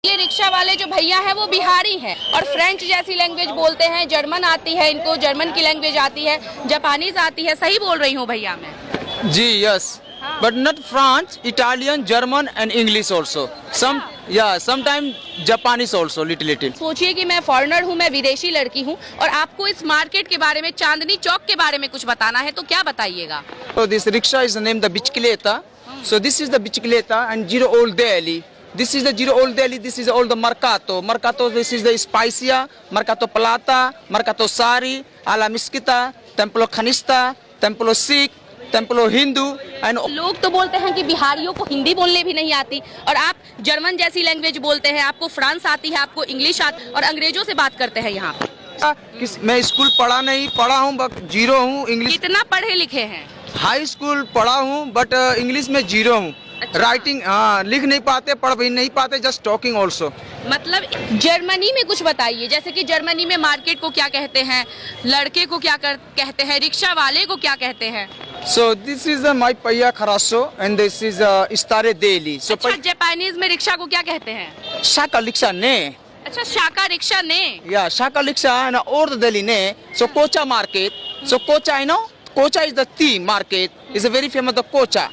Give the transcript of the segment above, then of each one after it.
ये रिक्शा वाले जो भैया हैं वो बिहारी हैं और फ्रेंच जैसी लैंग्वेज बोलते हैं, जर्मन आती है इनको, जर्मन की लैंग्वेज आती है, जापानीज आती है। सही बोल रही हूँ भैया मैं? जी yes, but not French, Italian, German and English also, sometime Japanese also little. सोचिए कि मैं फॉरेनर हूँ, मैं विदेशी लड़की हूँ और आपको इस मार्केट के बारे में, चांदनी चौक के बारे में कुछ बताना है, तो क्या बताइएगा? So this rickshaw is named the bicicleta. So this is the bicicleta and Giro Old Delhi. This is the Giro Old Delhi. This is all the Mercato. Mercato. This is the Spicia, Mercato Plata, Mercato Sari, Ala Mesquita, Templo Canista, Templo Sikh, Templo Hindu and लोग तो बोलते हैं कि बिहारियों को हिंदी बोलने भी नहीं आती और आप जर्मन जैसी लैंग्वेज बोलते हैं, आपको फ्रांस आती है, आपको इंग्लिश आती और अंग्रेजों से बात करते हैं यहाँ। मैं स्कूल पढ़ा हूँ बट जीरो हूँ इंग्लिश। कितना पढ़े लिखे हैं? हाई स्कूल पढ़ा हूँ बट इंग्लिश में जीरो हूँ। अच्छा। राइटिंग लिख नहीं पाते, पढ़ भी नहीं पाते, जस्ट टॉकिंग ऑल्सो। मतलब जर्मनी में कुछ बताइए, जैसे कि जर्मनी में मार्केट को क्या कहते हैं, लड़के को क्या कहते हैं, रिक्शा वाले को क्या कहते हैं? So this is my Paya Kharaso and this is Istare Delhi. So अच्छा, जापानीज में रिक्शा को क्या कहते हैं? Shaka Liksha ne. अच्छा, शाका रिक्शा ने। Yeah, Shaka Liksha and Old Delhi ne. So Kocha market. So Kocha, you know, Kocha is the tea market. Is a very famous the Kocha.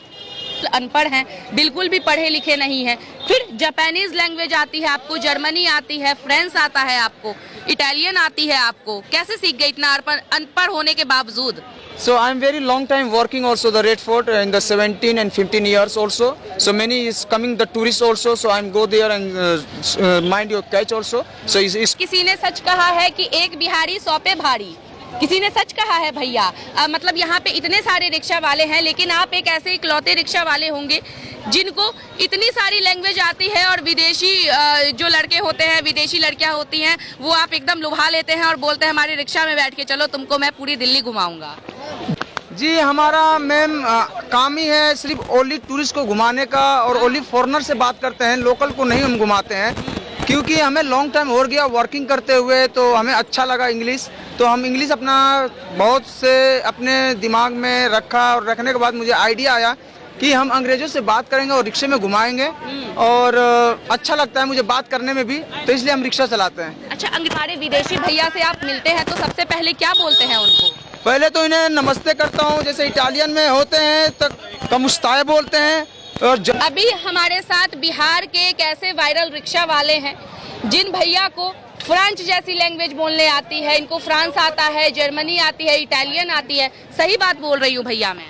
अनपढ़ हैं, बिल्कुल भी पढ़े लिखे नहीं हैं, फिर जापानीज लैंग्वेज आती है आपको, जर्मनी आती है, फ्रेंच आता है आपको, इटालियन आती है आपको, कैसे सीख गए इतना अनपढ़ होने के बावजूद? So I'm very long time working also the Red Fort in the 17 and 15 years also. So many is coming the tourists also. So I'm go there and mind your catch also. So is किसी ने सच कहा है कि एक बिहारी 100 पे भारी, किसी ने सच कहा है भैया। मतलब यहाँ पे इतने सारे रिक्शा वाले हैं लेकिन आप एक ऐसे इकलौते रिक्शा वाले होंगे जिनको इतनी सारी लैंग्वेज आती है और विदेशी जो लड़के होते हैं, विदेशी लड़कियाँ होती हैं, वो आप एकदम लुभा लेते हैं और बोलते हैं हमारे रिक्शा में बैठ के चलो, तुमको मैं पूरी दिल्ली घुमाऊंगा। जी हमारा मैम काम ही है सिर्फ ओनली टूरिस्ट को घुमाने का और ओनली फॉरेनर से बात करते हैं, लोकल को नहीं हम घुमाते हैं क्योंकि हमें लॉन्ग टाइम हो गया वर्किंग करते हुए, तो हमें अच्छा लगा इंग्लिश, तो हम इंग्लिश अपना बहुत से अपने दिमाग में रखा और रखने के बाद मुझे आइडिया आया कि हम अंग्रेजों से बात करेंगे और रिक्शे में घुमाएंगे और अच्छा लगता है मुझे बात करने में भी, तो इसलिए हम रिक्शा चलाते हैं। अच्छा, हमारे विदेशी भैया से आप मिलते हैं तो सबसे पहले क्या बोलते हैं उनको? पहले तो इन्हें नमस्ते करता हूँ, जैसे इटालियन में होते हैं तो कमुस्ताए बोलते हैं। और अभी हमारे साथ बिहार के एक ऐसे वायरल रिक्शा वाले हैं जिन भैया को फ्रेंच जैसी लैंग्वेज बोलने आती है, इनको फ्रांस आता है, जर्मनी आती है, इटालियन आती है। सही बात बोल रही हूँ भैया मैं?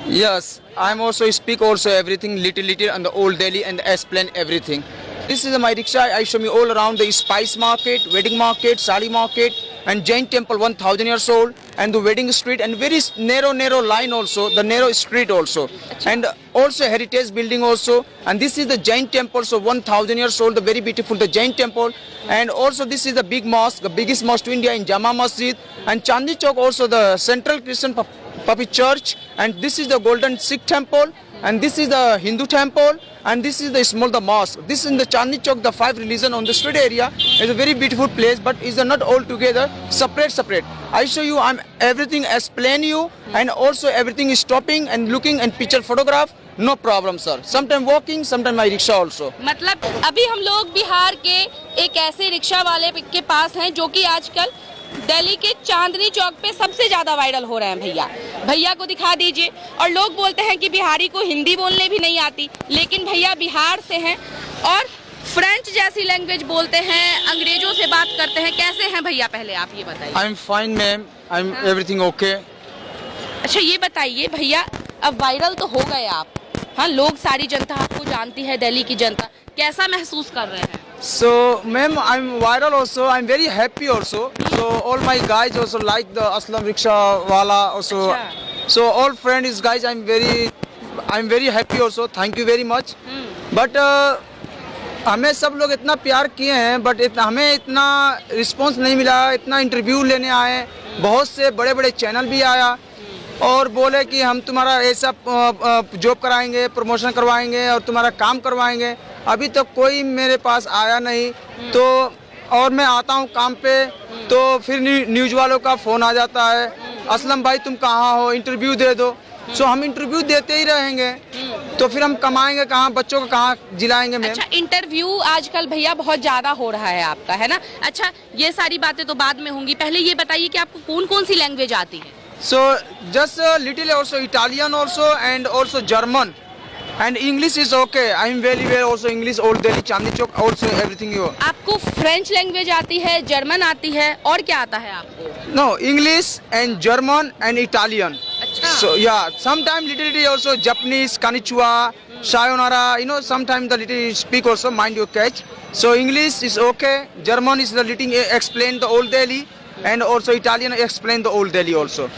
Yes, I am also speak also everything little on the old Delhi and explain everything. This is my rickshaw. I show me all around the spice market, wedding market, sari market, and Jain temple 1000 years old, and the wedding street, and very narrow line also, the narrow street also, and also heritage building also, and this is the Jain temple, so 1000 years old, the very beautiful the Jain temple, and also this is the big mosque, the biggest mosque to India in Jama Masjid, and Chandni Chowk also the central Christian Puppet Church, and this is the golden Sikh temple, and this is the Hindu temple, and this is the small the mosque. This is in the Chandni Chowk, the 5 religion on the street area. It's a very beautiful place, but it's not all together, separate. I show you, I'm everything explain you, and also everything is stopping and looking and picture photograph. No problem sir. Sometime walking, sometime my rickshaw also. मतलब अभी हम लोग बिहार के एक ऐसे rickshaw वाले के पास हैं जो कि आजकल दिल्ली के चांदनी चौक पे सबसे ज्यादा वायरल हो रहे हैं। भैया को दिखा दीजिए। और लोग बोलते हैं कि बिहारी को हिंदी बोलने भी नहीं आती, लेकिन भैया बिहार से हैं और फ्रेंच जैसी लैंग्वेज बोलते हैं, अंग्रेजों से बात करते हैं। कैसे हैं भैया, पहले आप ये बताइए। I'm fine ma'am, I'm everything okay. अच्छा, ये बताइए भैया, अब वायरल तो हो गए आप, हाँ, लोग सारी जनता आपको जानती है, दिल्ली की जनता, कैसा महसूस कर रहे हैं? So ma'am, I'm viral also, I'm very happy also, so all my guys also like the Aslam rickshaw wala also, so all friends guys, I'm very happy also, thank you very much. But हमें सब लोग इतना प्यार किए हैं, but हमें इतना response नहीं मिला। इतना इंटरव्यू लेने आए, बहुत से बड़े चैनल भी आया और बोले कि हम तुम्हारा ऐसा जॉब कराएंगे, प्रमोशन करवाएंगे और तुम्हारा काम करवाएंगे। अभी तक कोई मेरे पास आया नहीं, तो और मैं आता हूँ काम पे तो फिर न्यूज़ वालों का फ़ोन आ जाता है, असलम भाई तुम कहाँ हो, इंटरव्यू दे दो। सो हम इंटरव्यू देते ही रहेंगे। तो फिर हम कमाएंगे कहाँ, बच्चों को कहाँ जिलाएंगे मैम। अच्छा, इंटरव्यू आजकल भैया बहुत ज्यादा हो रहा है आपका, है ना? अच्छा, ये सारी बातें तो बाद में होंगी, पहले ये बताइए कि आपको कौन कौन सी लैंग्वेज आती है? So just little also Italian also and also German and English is okay. I am very well also English, Old Delhi, Chandni Chowk also everything you. आपको फ्रेंच लैंग्वेज आती है, जर्मन आती है, और क्या आता है आपको? No, English and German and Italian. अच्छा। So yeah, sometimes little also Japanese, Konnichiwa, Sayonara. You know, sometimes the little speak also mind your catch. So English is okay. German is the little explain the Old Delhi and also Italian explain the Old Delhi also.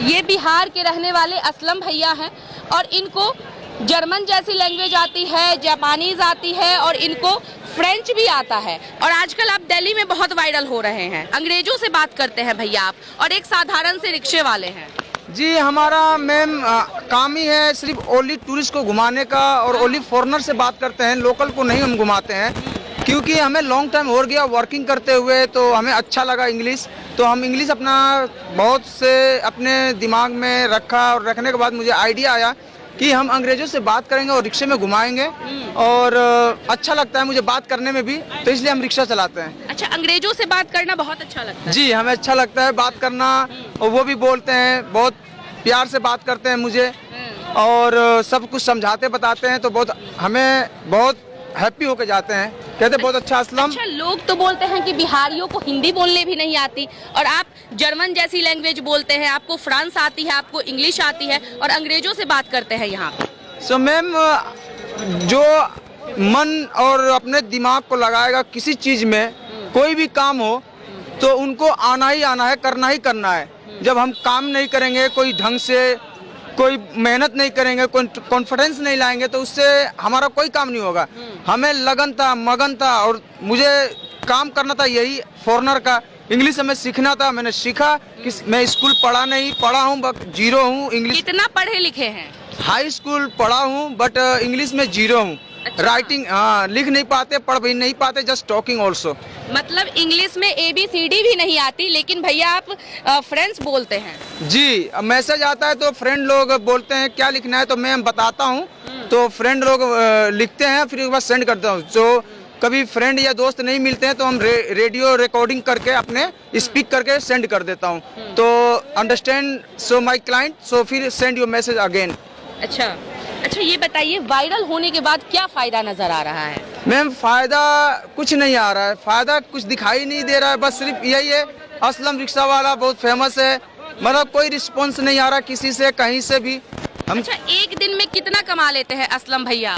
ये बिहार के रहने वाले असलम भैया हैं और इनको German जैसी language आती है, जापानीज आती है और इनको फ्रेंच भी आता है। और आजकल आप दिल्ली में बहुत वायरल हो रहे हैं, अंग्रेजों से बात करते हैं भैया आप, और एक साधारण से रिक्शे वाले हैं। जी, हमारा मैम काम ही है सिर्फ ओनली टूरिस्ट को घुमाने का और ओनली फॉरेनर से बात करते हैं, लोकल को नहीं हम घुमाते हैं, क्योंकि हमें लॉन्ग टाइम हो गया वर्किंग करते हुए, तो हमें अच्छा लगा इंग्लिश, तो हम इंग्लिश अपना बहुत से अपने दिमाग में रखा और रखने के बाद मुझे आइडिया आया कि हम अंग्रेजों से बात करेंगे और रिक्शे में घुमाएंगे और अच्छा लगता है मुझे बात करने में भी, तो इसलिए हम रिक्शा चलाते हैं। अच्छा, अंग्रेजों से बात करना बहुत अच्छा लगता है? जी, हमें अच्छा लगता है बात करना और वो भी बोलते हैं, बहुत प्यार से बात करते हैं मुझे और सब कुछ समझाते बताते हैं, तो बहुत हमें बहुत हैप्पी होके जाते हैं, कहते बहुत अच्छा असलम। अच्छा, लोग तो बोलते हैं कि बिहारियों को हिंदी बोलने भी नहीं आती और आप जर्मन जैसी लैंग्वेज बोलते हैं, आपको फ्रांस आती है, आपको इंग्लिश आती है और अंग्रेजों से बात करते हैं यहाँ पे। सो मैम, जो मन और अपने दिमाग को लगाएगा किसी चीज में, कोई भी काम हो तो उनको आना ही आना है, करना ही करना है। जब हम काम नहीं करेंगे, कोई ढंग से कोई मेहनत नहीं करेंगे, कोई कॉन्फिडेंस नहीं लाएंगे, तो उससे हमारा कोई काम नहीं होगा। हमें लगन था, मगन था और मुझे काम करना था, यही फॉरेनर का इंग्लिश हमें सीखना था। मैंने सीखा कि मैं स्कूल पढ़ा नहीं, पढ़ा हूँ बट जीरो हूँ इंग्लिश। कितना पढ़े लिखे हैं? हाई स्कूल पढ़ा हूँ बट इंग्लिश में जीरो हूँ। अच्छा। राइटिंग हाँ, लिख नहीं पाते, पढ़ भी नहीं पाते, जस्ट टॉकिंग ऑल्सो। मतलब इंग्लिश में ABCD भी नहीं आती, लेकिन भैया आप फ्रेंच बोलते हैं? जी, मैसेज आता है तो फ्रेंड लोग बोलते हैं क्या लिखना है, तो मैं बताता हूँ, तो फ्रेंड लोग लिखते हैं, फिर एक बार सेंड करता हूँ। जो कभी फ्रेंड या दोस्त नहीं मिलते हैं तो हम रेडियो रिकॉर्डिंग करके अपने स्पीक करके सेंड कर देता हूँ, तो अंडरस्टैंड सो माय क्लाइंट, सो फिर सेंड योर मैसेज अगेन। अच्छा अच्छा, ये बताइए वायरल होने के बाद क्या फायदा नजर आ रहा है? मैम, फायदा कुछ नहीं आ रहा है, फायदा कुछ दिखाई नहीं दे रहा है, बस सिर्फ यही है असलम रिक्शा वाला बहुत फेमस है, मतलब कोई रिस्पॉन्स नहीं आ रहा किसी से, कहीं से भी। हम अच्छा, एक दिन में कितना कमा लेते हैं असलम भैया?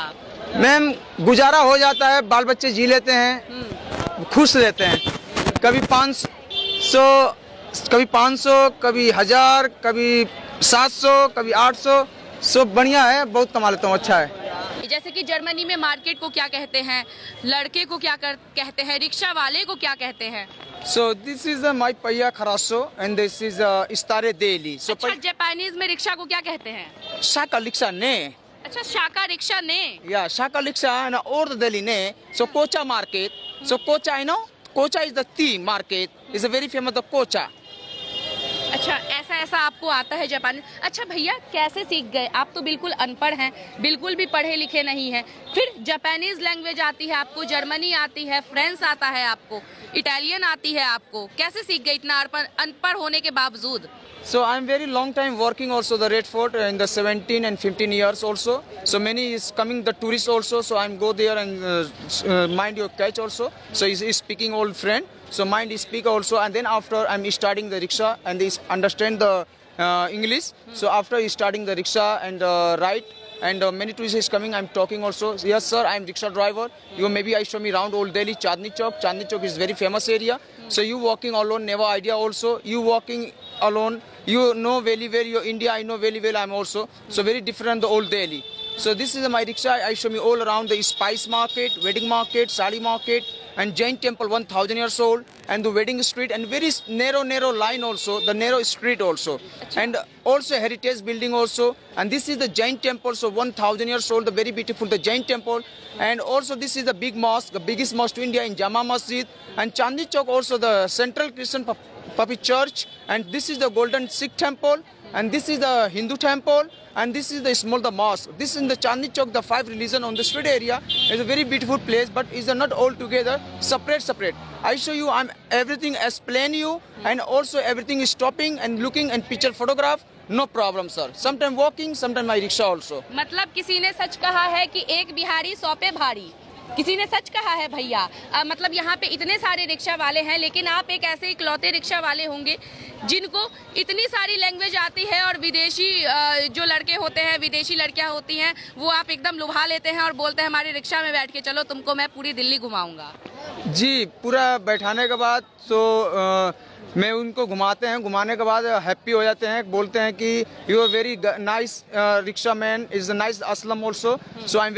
मैम, गुजारा हो जाता है, बाल बच्चे जी लेते हैं, खुश रहते हैं। कभी 500, कभी 1000, कभी 700, कभी 800, सब बढ़िया है, बहुत कमा लेता हूँ, अच्छा है। जैसे कि जर्मनी में मार्केट को क्या कहते हैं, लड़के को क्या कहते हैं, रिक्शा वाले को क्या कहते हैं? So this is my Paya Kharaso and this is Istare Daily. So अच्छा, जापानीज में रिक्शा को क्या कहते हैं? Shaka Lixa ne. अच्छा, शाका रिक्शा ने। Yeah, Shaka Lixa and Old Delhi ne. So Kocha market. So Kocha, you know, Kocha is the tea market. Is a very famous the Kocha. अच्छा, ऐसा आपको आता है जापानी? अच्छा भैया, कैसे सीख गए? आप तो बिल्कुल अनपढ़ हैं, बिल्कुल भी पढ़े लिखे नहीं हैं, फिर जापानीज लैंग्वेज आती है आपको, जर्मनी आती है, फ्रेंच आता है आपको, इटालियन आती है आपको, कैसे सीख गए इतना अनपढ़ होने के बावजूद? So I'm very long time working also the Red Fort in the 17 and 15 years also. So many is coming the tourists also. So I'm go there and mind your catch also. So he's speaking old friend. So mind is speak also, and then after I'm starting the rickshaw and they understand the English. So after starting the rickshaw and ride and many tourists is coming, I'm talking also. Yes sir, I'm rickshaw driver. You maybe I show me around Old Delhi, Chandni Chowk. Chandni Chowk is very famous area. So you walking alone, never idea also. You walking alone, you know very well your India. I know very well. I'm also so very different the Old Delhi. So this is my rickshaw. I show me all around the spice market, wedding market, sari market, and Jain temple 1000 years old, and the wedding street, and very narrow line also, the narrow street also, and also heritage building also. And this is the Jain temple, so 1000 years old, the very beautiful the Jain temple. And also this is the big mosque, the biggest mosque to India in Jama Masjid, and Chandni Chowk also the central Christian Puppet Church, and this is the Golden Sikh Temple, and this is the Hindu temple, and this is the small the mosque. This is in the Chandni Chowk, the 5 religion on the street area. It's a very beautiful place, but it's not all together, separate. I show you, I'm everything explain you, and also everything is stopping and looking and picture photograph. No problem, sir. Sometime walking, sometime my rickshaw also. मतलब किसी ने सच कहा है कि एक बिहारी 100 पे भारी, किसी ने सच कहा है भैया। मतलब यहाँ पे इतने सारे रिक्शा वाले हैं, लेकिन आप एक ऐसे इकलौते रिक्शा वाले होंगे जिनको इतनी सारी लैंग्वेज आती है, और विदेशी जो लड़के होते हैं, विदेशी लड़कियाँ होती हैं, वो आप एकदम लुभा लेते हैं और बोलते हैं हमारे रिक्शा में बैठ के चलो, तुमको मैं पूरी दिल्ली घुमाऊंगा। जी, पूरा बैठाने के बाद तो मैं उनको घुमाने के बाद हैप्पी हो जाते हैं, बोलते हैं कि you are very nice rickshaw man, is nice Aslam also, so I M